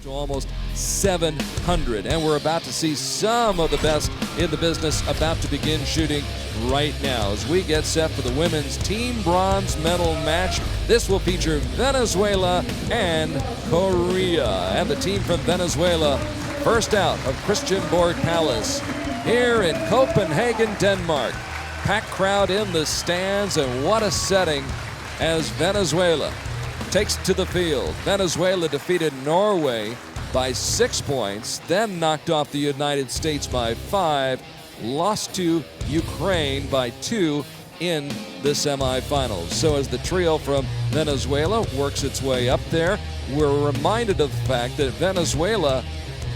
to almost 700. And we're about to see some of the best in the business about to begin shooting right now as we get set for the women's team bronze medal match. This will feature Venezuela and Korea. And the team from Venezuela, first out of Christiansborg Palace here in Copenhagen, Denmark. Packed crowd in the stands, and what a setting as Venezuela takes to the field. Venezuela defeated Norway by 6 points, then knocked off the United States by 5, lost to Ukraine by 2 in the semifinals. So as the trio from Venezuela works its way up there, we're reminded of the fact that Venezuela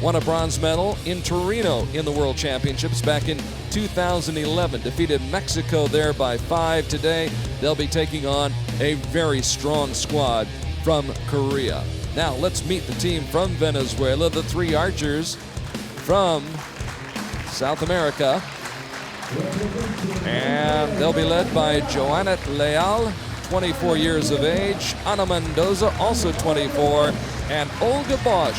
won a bronze medal in Torino in the World Championships back in 2011. Defeated Mexico there by 5 today. They'll be taking on a very strong squad from Korea. Now let's meet the team from Venezuela, the three archers from South America. And they'll be led by Jhoaneth Leal, 24 years of age, Ana Mendoza, also 24, and Olga BOSCH,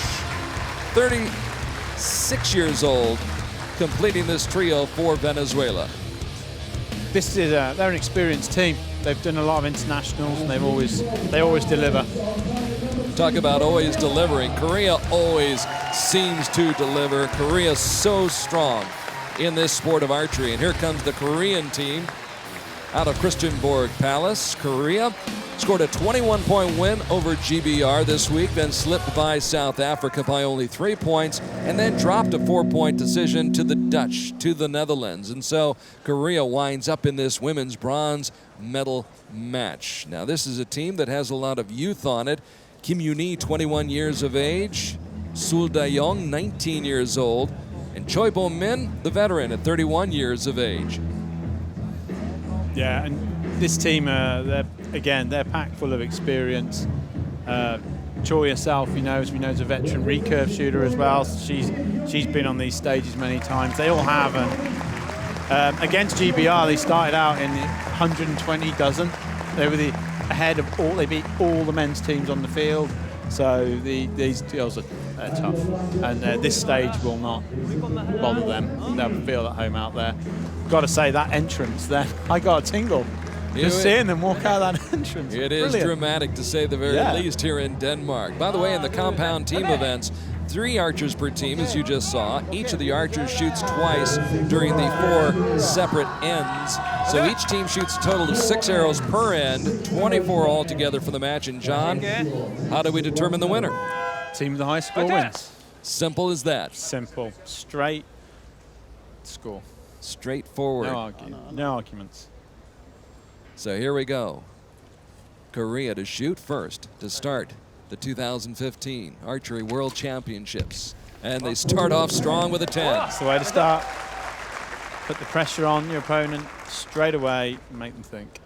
36 years old, completing this trio for Venezuela. This is they're an experienced team. They've done a lot of internationals, and they always deliver. Talk about always delivering. Korea always seems to deliver. Korea's so strong in this sport of archery. And here comes the Korean team out of Christiansborg Palace. Korea scored a 21-point win over GBR this week, then slipped by South Africa by only 3 points, and then dropped a 4-point decision to the Dutch, to the Netherlands. And so Korea winds up in this women's bronze medal match. Now this is a team that has a lot of youth on it. Kim Yoon-hee, 21 years of age, Sul Dayeong, 19 years old, and Choi Bomin, the veteran, at 31 years of age. Yeah, and this team, they're packed full of experience. Choi herself, we know, is a veteran recurve shooter as well. She's been on these stages many times. They all have. And against GBR, they started out in 120 dozen. They were ahead of all. They beat all the men's teams on the field. So these girls are tough, and this stage will not bother them. They'll feel at home out there. Got to say, that entrance there, I got a tingle just seeing them walk out that entrance. It is dramatic, to say the very least, here in Denmark. By the way, in the compound team events, 3 archers per team, as you just saw. Each of the archers shoots twice during the 4 separate ends. So each team shoots a total of 6 arrows per end, 24 altogether for the match. And John, how do we determine the winner? Team with the highest score wins. Simple as that. Simple. Straight score. Straightforward. No arguments. So here we go. Korea to shoot first to start the 2015 Archery World Championships. And they start off strong with a 10. That's the way to start. Put the pressure on your opponent straight away and make them think.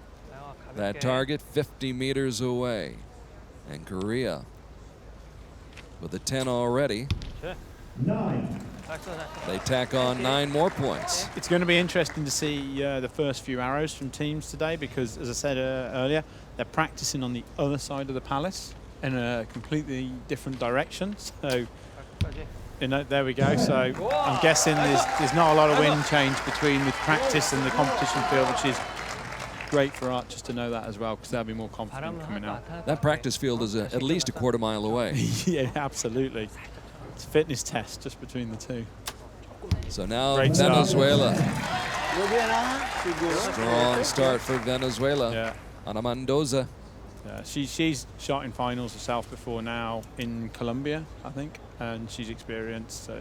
That target 50 meters away. And Korea with a 10 already. 9. They tack on 9 more points. It's going to be interesting to see the first few arrows from teams today, because, as I said earlier, they're practicing on the other side of the palace in a completely different direction. So, there we go. So I'm guessing there's not a lot of wind change between the practice and the competition field, which is great for archers to know that as well, because they'll be more confident coming out. That practice field is at least a quarter mile away. Yeah, absolutely. It's a fitness test just between the two. So now Great Venezuela. Strong start for Venezuela. Yeah. Ana Mendoza. Yeah, she's shot in finals herself before now in Colombia, I think, and she's experienced. So.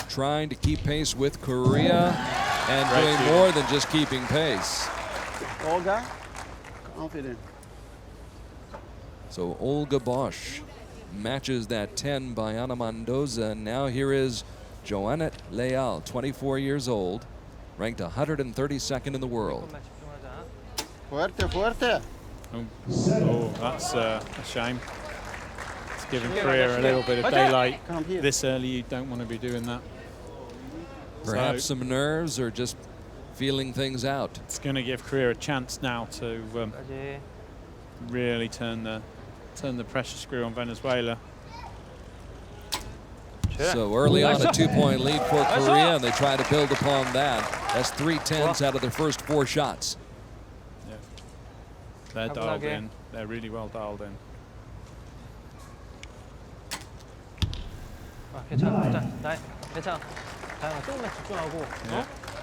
Trying to keep pace with Korea and doing more than just keeping pace. Olga, confident. So Olga BOSCH matches that 10 by Ana Mendoza. Now here is Jhoaneth Leal, 24 years old, ranked 132nd in the world. Fuerte, fuerte. Oh, that's a shame. It's giving Korea a little bit of daylight. This early, you don't want to be doing that. Perhaps some nerves or just feeling things out. It's going to give Korea a chance now to really turn the turn the pressure screw on Venezuela. So early on, a 2-point lead for Korea, and they try to build upon that. That's 3 10s out of their first 4 shots. Yeah. They're dialed in. They're really well dialed in. 괜찮아. 괜찮아. 다영아 조금만 집중하고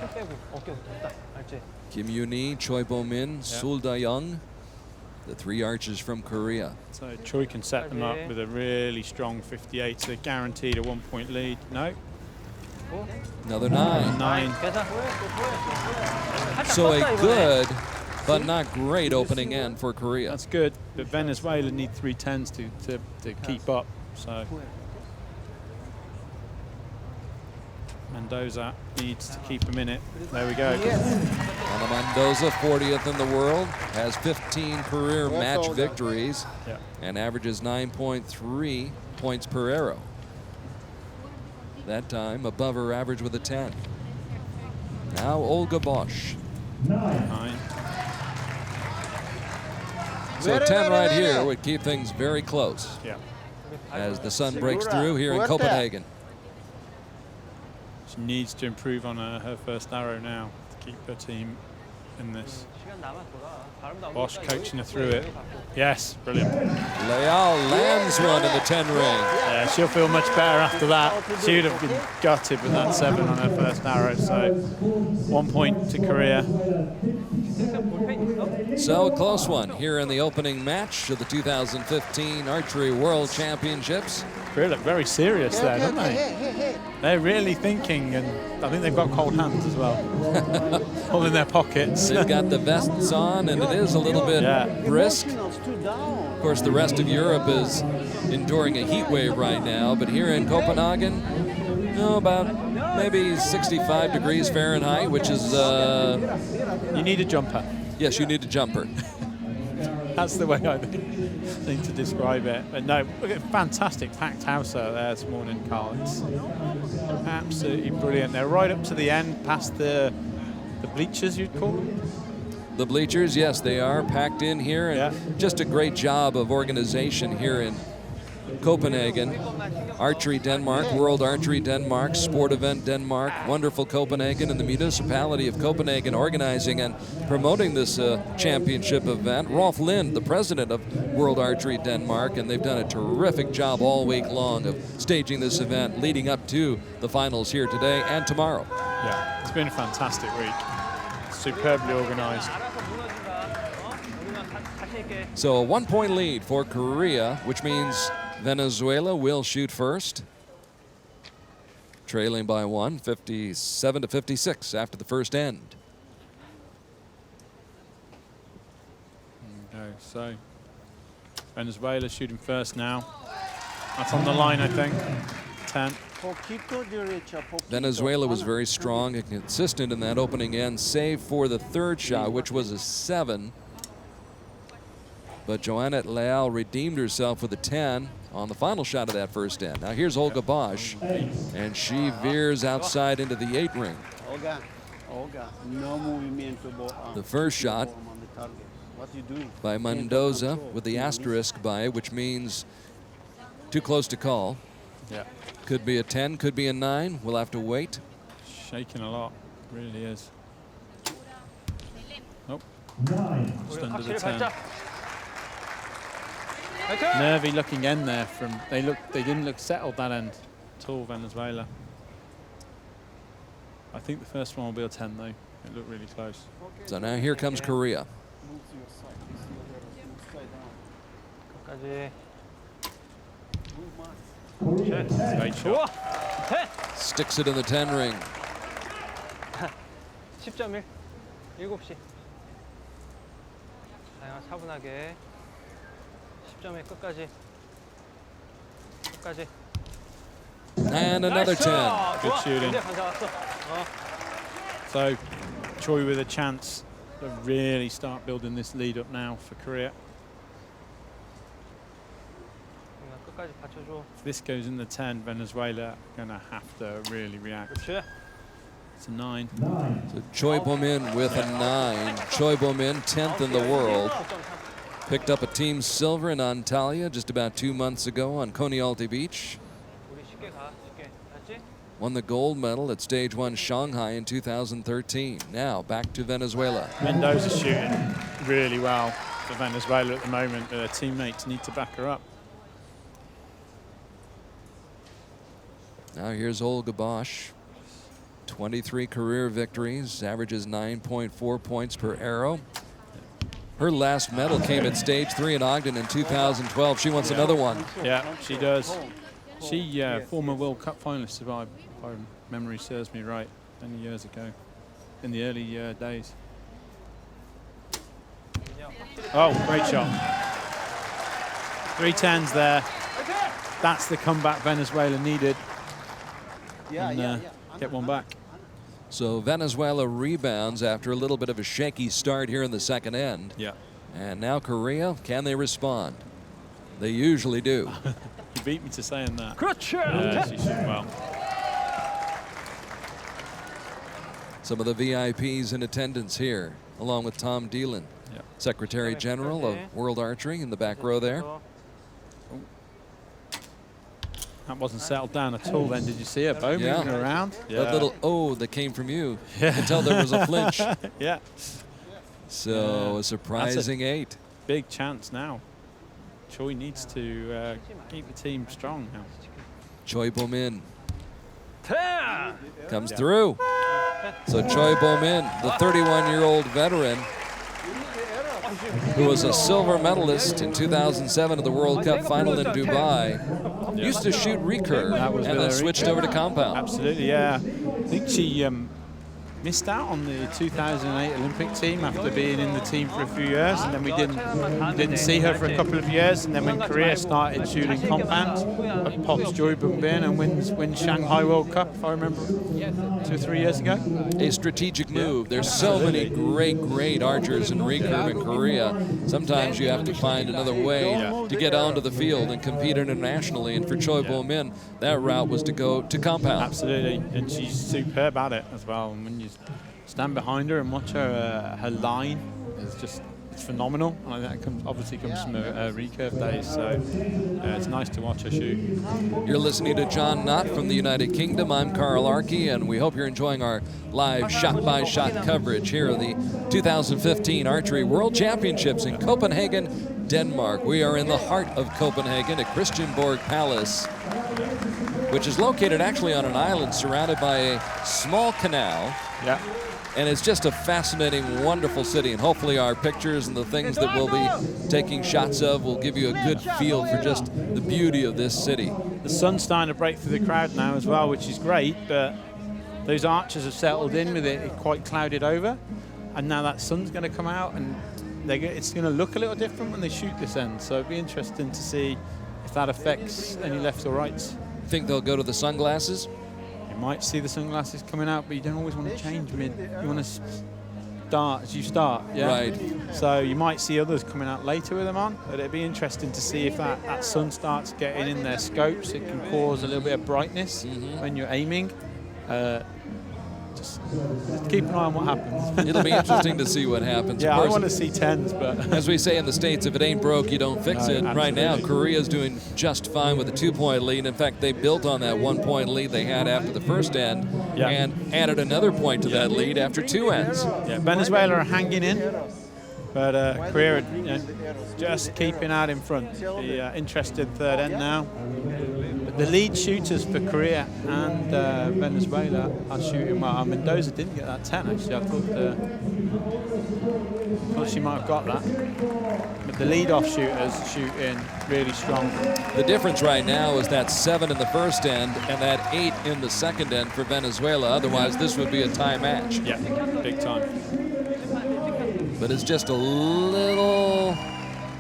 힘 빼고 어깨 딱 알지? Kim Yoon-hee, Choi Bomin, Sul Dayeong, the 3 archers from Korea. So Choi can set them up with a really strong 58, so guaranteed a 1-point lead. No. Another 9. 9. So a good, but not great opening end for Korea. That's good, but Venezuela need 3 10s to keep up. So Mendoza needs to keep them in it. There we go. Mendoza, 40th in the world, has 15 career match victories and averages 9.3 points per arrow. That time above her average with a 10. Now Olga BOSCH. 9. So a 10 right here would keep things very close as the sun breaks through here in Copenhagen. She needs to improve on her first arrow now to keep her team in this. BOSCH coaching her through it. Yes, brilliant. Leal lands one in the 10 ring. Yeah, she'll feel much better after that. She would have been gutted with that 7 on her first arrow. So 1 point to Korea. So a close one here in the opening match of the 2015 Archery World Championships. Korea look very serious there, don't they? They're really thinking, and I think they've got cold hands as well. All in their pockets. They've got the vests on, and it is a little bit brisk. Of course, the rest of Europe is enduring a heat wave right now, but here in Copenhagen, about maybe 65 degrees Fahrenheit, which is... you need a jumper. Yes, you need a jumper. That's the way I think to describe it. But no, look at fantastic packed house out there this morning, Carl. It's absolutely brilliant. They're right up to the end, past the bleachers, you'd call them. The bleachers, yes, they are packed in here, and just a great job of organization here in Copenhagen. Archery Denmark, World Archery Denmark, Sport Event Denmark, wonderful Copenhagen, and the municipality of Copenhagen organizing and promoting this championship event. Rolf Lind, the president of World Archery Denmark, and they've done a terrific job all week long of staging this event leading up to the finals here today and tomorrow. Yeah, it's been a fantastic week. Superbly organized. So a 1-point lead for Korea, which means Venezuela will shoot first, trailing by 1, 57-56 after the first end. Okay, so Venezuela shooting first now. That's on the line, I think. 10. Venezuela was very strong and consistent in that opening end, save for the 3rd shot, which was a 7. But Jhoaneth Leal redeemed herself with a 10 on the final shot of that first end. Now here's Olga BOSCH, and she veers outside into the 8 ring. Olga, no movimiento. The first shot by Mendoza with the asterisk by it, which means too close to call. Yeah. Could be a 10, could be a 9. We'll have to wait. Shaking a lot, really is. Nope. Just under the 10. Nervy looking end there from they didn't look settled that end at all, Venezuela. I think the first one will be a 10 though. It looked really close. So now here comes Korea. Great shot. Sticks it in the 10 ring. 10.1 7시. 다양한 차분하게 10점에 끝까지. And another 10. Good shooting. So Choi with a chance to really start building this lead up now for Korea. If this goes in the 10, Venezuela gonna have to really react. It's a 9. So Choi Bomin with a 9. Choi Bomin, 10th in the world. Picked up a team silver in Antalya just about 2 months ago on Konyaaltı Beach. 우리 쉽게 가, 쉽게. 알았지? Won the gold medal at Stage 1 Shanghai in 2013. Now back to Venezuela. Mendoza's shooting really well for Venezuela at the moment. Her teammates need to back her up. Now here's Olga BOSCH. 23 career victories, averages 9.4 points per arrow. Her last medal came at Stage 3 in Ogden in 2012. She wants another one. Yeah, she does. She former World Cup finalist, if my memory serves me right, many years ago, in the early days. Oh, great shot. 310s there. That's the comeback Venezuela needed. And get one back. So Venezuela rebounds after a little bit of a shaky start here in the second end. Yeah. And now Korea, can they respond? They usually do. You beat me to saying that. 그렇죠. She's shooting well. Some of the VIPs in attendance here, along with Tom Dillon, Yeah. Secretary General of World Archery in the back row there. That wasn't settled down at all then. Did you see her bow Yeah. moving around? That little "oh" that came from you. You can tell there was a flinch. Yeah. So a surprising 8. Big chance now. CHOI needs to keep the team strong now. Choi Bomin comes through. So Choi Bomin, the 31-year-old veteran, who was a silver medalist in 2007 at the World Cup final in Dubai, used to shoot recurve and then switched over to compound. Absolutely, yeah. I think she missed out on the 2008 Olympic team after being in the team for a few years, and then we didn't see her for a couple of years, and then when Korea started shooting compounds, pops Choi Bomin and wins Shanghai World Cup, if I remember, 2 or 3 years ago. A strategic move. There's so many great archers in recurve in Korea. Sometimes you have to find another way to get onto the field and compete internationally, and for Choi Bomin, that route was to go to compound. Absolutely, and she's superb at it as well. And when you stand behind her and watch her, her line is just, it's phenomenal. And that obviously comes from her recurve days, so it's nice to watch her shoot. You're listening to Jhoaneth from the United Kingdom. I'm Carl Arche, and we hope you're enjoying our live shot-by-shot coverage here of the 2015 Archery World Championships in Copenhagen, Denmark. We are in the heart of Copenhagen at Christianborg Palace, which is located actually on an island surrounded by a small canal. Yeah. And it's just a fascinating, wonderful city. And hopefully our pictures and the things that we'll be taking shots of will give you a good feel for just the beauty of this city. The sun's starting to break through the crowd now as well, which is great, but those archers have settled in with it quite clouded over. And now that sun's going to come out, and it's going to look a little different when they shoot this end. So it'd be interesting to see if that affects any lefts or rights. Think they'll go to the sunglasses? You might see the sunglasses coming out, but you don't always want to change mid. You want to start as you start, yeah? Right. So you might see others coming out later with them on, but it'd be interesting to see if that sun starts getting in their scopes. It can cause a little bit of brightness when you're aiming. Just keep an eye on what happens. It'll be interesting to see what happens. Yeah, of course, I want to see 10s, but as we say in the States, if it ain't broke, you don't fix it. Absolutely. Right now, Korea's doing just fine with a 2-point lead. In fact, they built on that 1-point lead they had after the first end and added another point to that lead after 2 ends. Yeah, Venezuela are hanging in, but Korea are just keeping out in front. The interested third end now. But the lead shooters for Korea and Venezuela are shooting well. Mendoza didn't get that 10 actually. I thought she might have got that. But the lead-off shooters shooting really strong. The difference right now is that 7 in the first end and that 8 in the second end for Venezuela. Otherwise, this would be a tie match. Yeah, big time. But it's just a little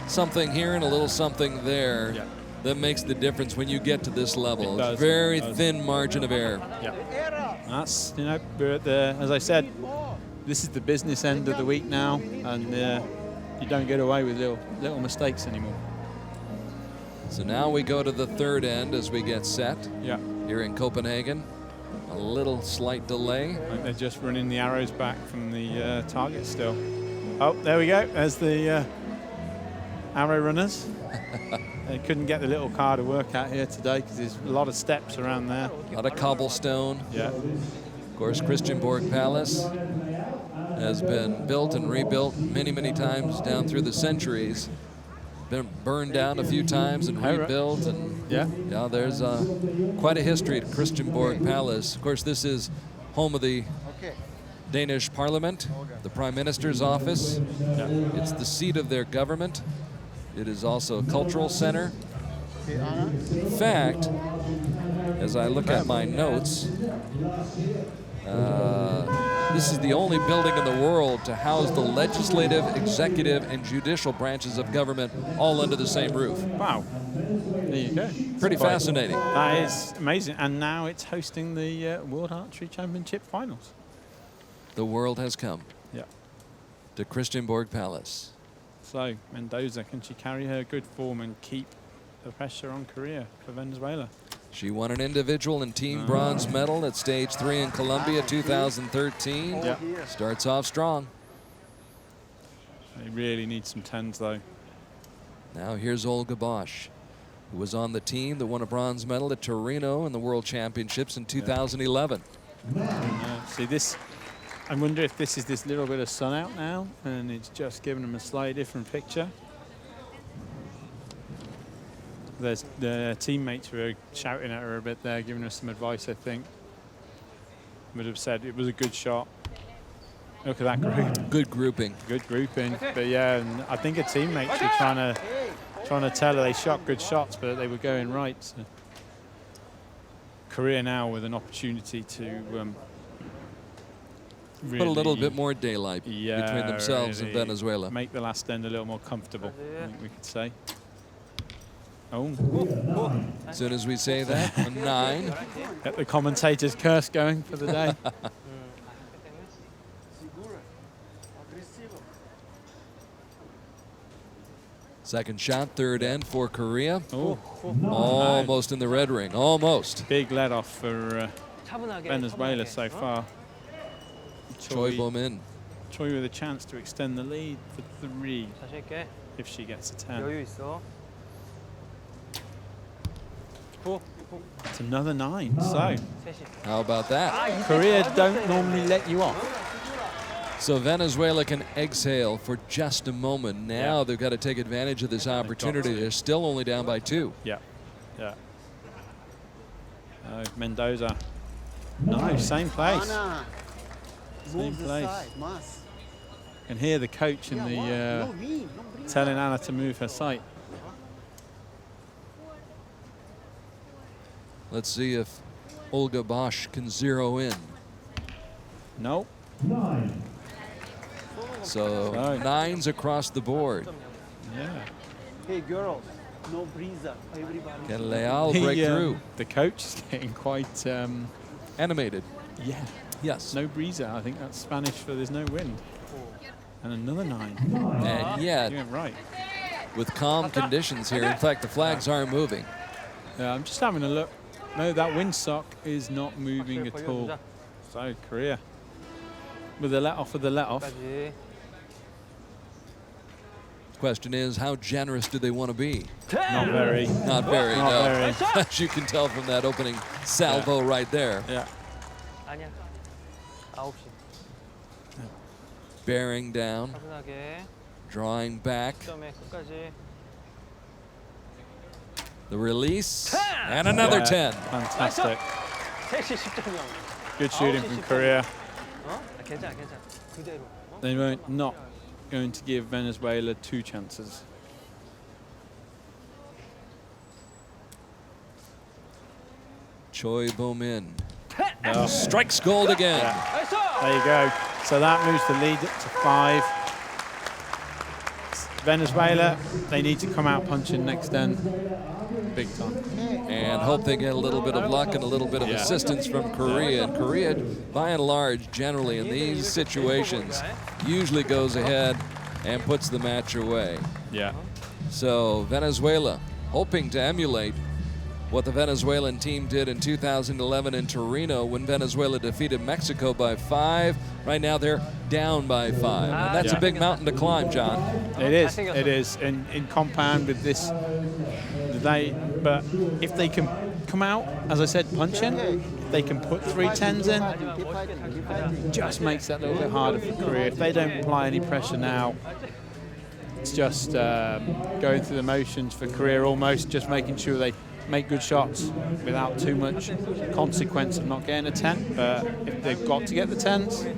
something here and a little something there that makes the difference when you get to this level. It does. It's very thin margin of error. Yeah. That's, you know, we're at the, as I said, this is the business end of the week now, and you don't get away with little mistakes anymore. So now we go to the third end as we get set here in Copenhagen. A little slight delay. I think they're just running the arrows back from the target still. Oh, there we go. There's the arrow runners. They couldn't get the little car to work out here today because there's a lot of steps around there. A lot of cobblestone. Yeah. Of course, Christianborg Palace has been built and rebuilt many, many times down through the centuries. Been burned down a few times and rebuilt, and yeah, there's quite a history at Christianborg Palace. Of course, this is home of the Danish Parliament, the Prime Minister's office. Yeah. It's the seat of their government. It is also a cultural center. In fact, as I look at my notes, this is the only building in the world to house the legislative, executive, and judicial branches of government all under the same roof. Wow. There you go. Pretty fascinating. That is amazing. And now it's hosting the World Archery Championship finals. The world has come. Yeah. To Christianborg Palace. So, Mendoza, can she carry her good form and keep the pressure on Korea for Venezuela? She won an individual and team bronze medal at stage 3 in Colombia 2013. Yeah. Starts off strong. They really need some 10s though. Now here's Olga BOSCH, who was on the team that won a bronze medal at Torino in the World Championships in 2011. See this, I wonder if this is this little bit of sun out now and it's just giving them a slightly different picture. There's the teammates who are shouting at her a bit there, giving her some advice, I think. Would have said it was a good shot. Look at that group. Good grouping. Good grouping. But yeah, and I think her teammates were trying to tell her they shot good shots, but they were going right. So Korea now with an opportunity to really put a little bit more daylight between themselves really and Venezuela. Make the last end a little more comfortable, I think we could say. Oh. As soon as we say that, a 9. Get the commentator's curse going for the day. Second shot, third end for Korea. Oh. Almost in the red ring, almost. Big let off for Venezuela so far. Choi Bomin. Choi with a chance to extend the lead for 3 if she gets a 10. It's another 9. So how about that? Korea don't normally let you off. So Venezuela can exhale for just a moment. Now they've got to take advantage of this opportunity. They're still only down by 2. Yeah. Mendoza. No, same place. Same place. Can hear the coach in the telling Anna to move her sight. Let's see if Olga BOSCH can zero in. Nope. So 9s across the board. Yeah. Hey girls, no breezer. Everybody. Can Leal break through? The coach is getting quite animated. Yeah. Yes. No breezer. I think that's Spanish for there's no wind. And another 9. And yet, You went right. with calm conditions here, in fact, the flags aren't moving. Yeah, I'm just having a look. No, that windsock is not moving at all. So Korea with the let off of the let off. Question is, how generous do they want to be? Not very. Not very, Not no. very. As you can tell from that opening salvo right there. Yeah. Bearing down, drawing back. The release, and another 10. Fantastic. Good shooting from Korea. They were not going to give Venezuela 2 chances. Choi Bomin No. strikes gold again. There you go. So that moves the lead up to 5. Venezuela, they need to come out punching next end. Big time. And hope they get a little bit of luck and a little bit of assistance from Korea. And Korea, by and large, generally in these situations, usually goes ahead and puts the match away. Yeah. So Venezuela hoping to emulate what the Venezuelan team did in 2011 in Torino when Venezuela defeated Mexico by 5. Right now they're down by 5. And that's a big mountain to climb, John. It is. It is. In compound with this, but if they can come out, as I said, punching, if they can put 3 10s in, it just makes that a little bit harder for Korea. If they don't apply any pressure now, it's just going through the motions for Korea, almost just making sure they make good shots without too much consequence of not getting a 10. But if they've got to get the 10s,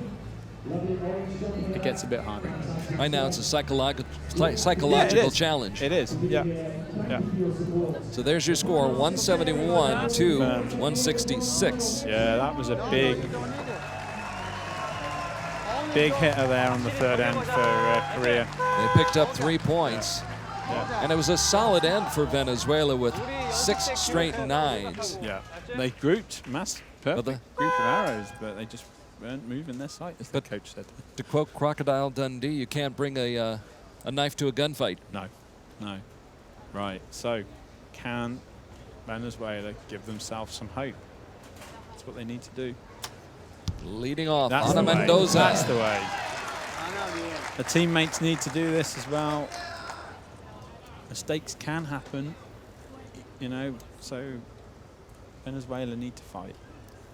it gets a bit harder. Right now it's a psychological challenge. It is, yeah. So there's your score, 171 to 166. Yeah, that was a big hitter there on the third end for Korea. They picked up 3 points. Yeah. And it was a solid end for Venezuela with 6 straight 9s. Yeah, they grouped perfect group of arrows, but they just weren't moving their sight, as the coach said. To quote Crocodile Dundee, you can't bring a knife to a gunfight. No. Right, so can Venezuela give themselves some hope? That's what they need to do. Leading off, That's Ana Mendoza. That's the way. The teammates need to do this as well. Mistakes can happen, you know, so Venezuela need to fight.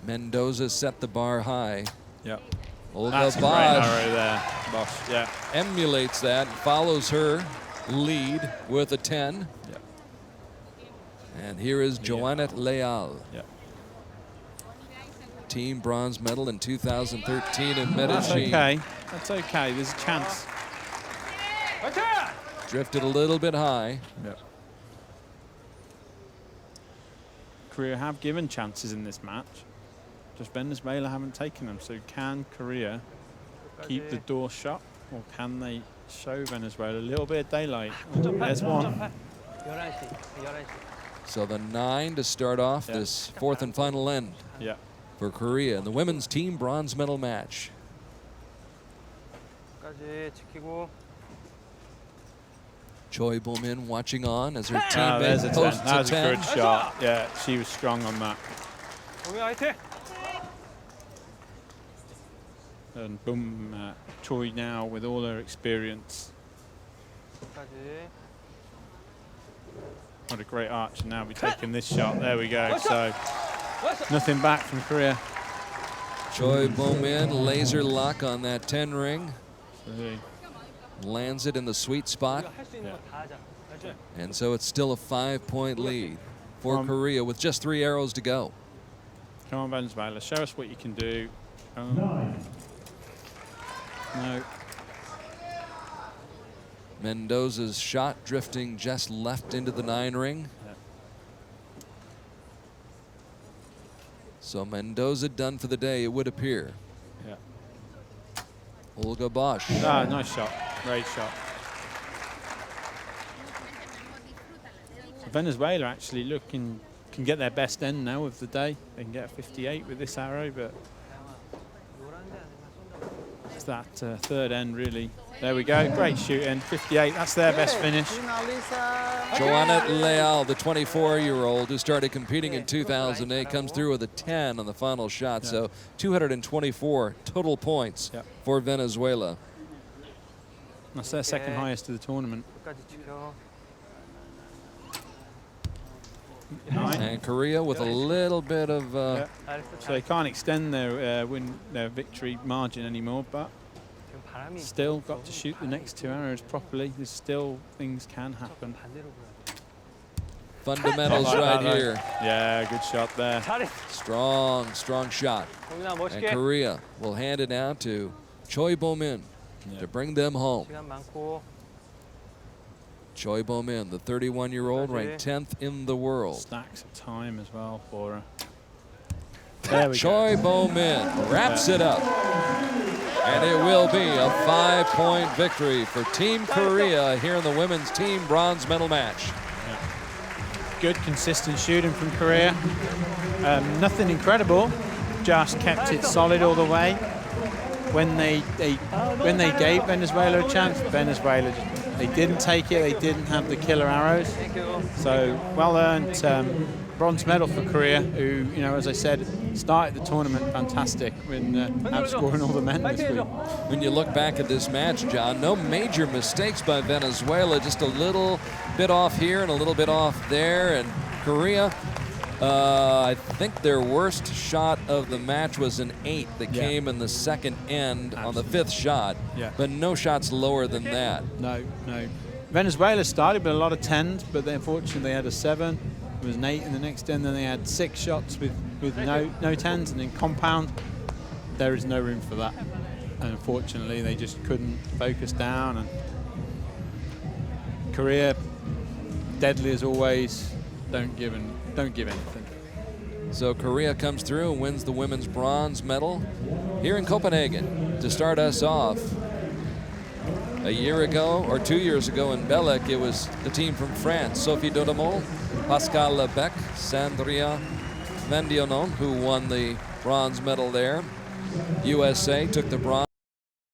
Mendoza set the bar high. Yep. Olga That's a great arrow BOSCH there. BOSCH, yeah. Emulates that, follows her lead with a 10. Yep. And here is Jhoaneth Leal. Yep. Team bronze medal in 2013 in Medellin. That's okay. That's okay. There's a chance. Drifted a little bit high. Yep. Korea have given chances in this match. Just Venezuela haven't taken them. So can Korea keep the door shut, or can they show Venezuela a little bit of daylight? There's one. So the 9 to start off this 4th and final end for Korea in the women's team bronze medal match. Choi Bomin watching on as her teammate posts that was a 10. a good shot. Yeah, she was strong on that. And boom, Choi now with all her experience. What a great arch, and now we're taking this shot. There we go. So nothing back from Korea. Choi Bomin, laser lock on that 10 ring. Lands it in the sweet spot. And so it's still a 5-point lead for Korea with just 3 arrows to go. Come on, Venezuela, show us what you can do. No. Mendoza's shot drifting just left into the 9 ring. So Mendoza done for the day, it would appear. Yeah. Olga BOSCH. Ah, nice shot. Great shot. So Venezuela actually can get their best end now of the day. They can get a 58 with this arrow, but it's that third end really. There we go, great shooting, 58, that's their best finish. Jhoaneth Leal, the 24-year-old who started competing in 2008, comes through with a 10 on the final shot, so 224 total points for Venezuela. That's their second highest of the tournament. And Korea with a little bit of... So they can't extend their victory margin anymore, but still got to shoot the next 2 arrows properly. There's still things can happen. Fundamentals right here. Yeah, good shot there. Strong shot. And Korea will hand it now to Choi Bomin to bring them home. Choi Bomin, the 31-year-old, ranked 10th in the world. Stacks of time as well for her. There we Choi Bomin wraps it up. And it will be a 5-point victory for Team Korea here in the women's team bronze medal match. Yeah. Good, consistent shooting from Korea. Nothing incredible, just kept it solid all the way. When they gave Venezuela a chance, Venezuela just They didn't take it. They didn't have the killer arrows. Thank you. So well earned bronze medal for Korea, who, you know, as I said, started the tournament fantastic when outscoring all the men this week. When you look back at this match, John, no major mistakes by Venezuela, just a little bit off here and a little bit off there. And Korea, I think their worst shot of the match was an 8 that came in the second end on the 5th shot, but no shots lower than that. No. Venezuela started with a lot of 10s, but they, unfortunately they had a 7. There was an 8 in the next end, then they had 6 shots with no 10s, and in compound, there is no room for that. And unfortunately, they just couldn't focus down. And Korea, deadly as always, don't give anything. So Korea comes through and wins the women's bronze medal here in Copenhagen to start us off. A year ago, or 2 years ago in Belek, it was the team from France, Sophie Dodamol, Pascal Lebec, Sandria Mendionon, who won the bronze medal there. USA took the bronze.